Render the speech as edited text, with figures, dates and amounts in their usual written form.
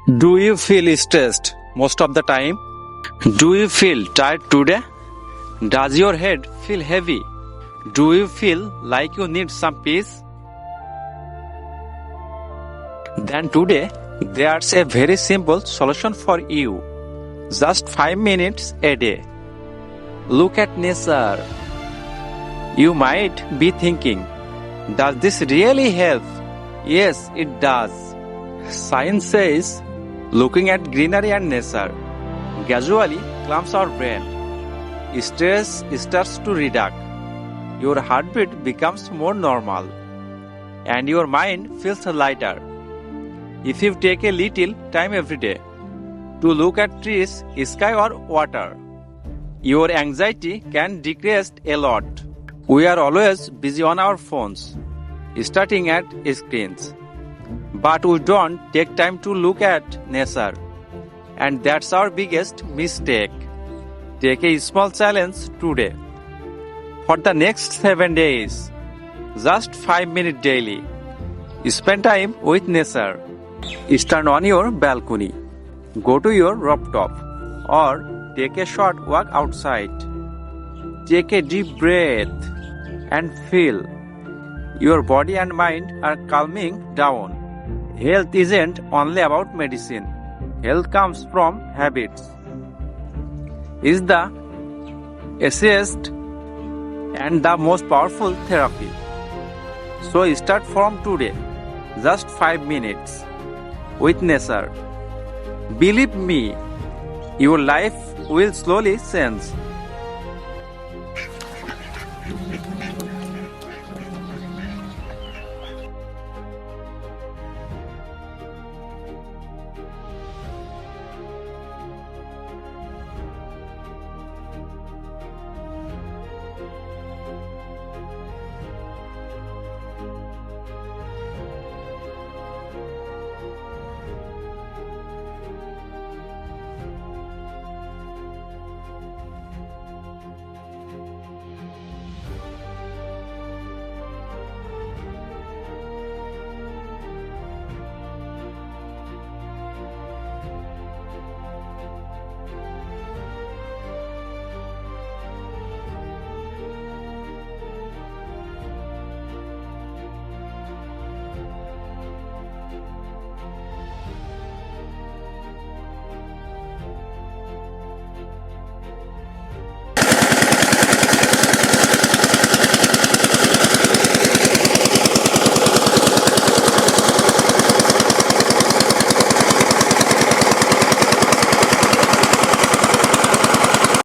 Do you feel stressed most of the time? Do you feel tired today? Does your head feel heavy? Do you feel like you need some peace? Then today, there's a very simple solution for you. Just 5 minutes a day. Look at nature. You might be thinking, does this really help? Yes, it does. Science says, looking at greenery and nature gradually calms our brain. Stress starts to reduce. Your heartbeat becomes more normal. And your mind feels lighter. If you take a little time every day to look at trees, sky or water, your anxiety can decrease a lot. We are always busy on our phones, starting at screens. But we don't take time to look at nature. And that's our biggest mistake. Take a small challenge today. For the next 7 days, just 5 minutes daily. Spend time with nature. Stand on your balcony. Go to your rooftop. Or take a short walk outside. Take a deep breath and feel your body and mind are calming down. Health isn't only about medicine. Health comes from habits. It's the easiest and the most powerful therapy. So start from today. Just 5 minutes with nature. Believe me, your life will slowly change.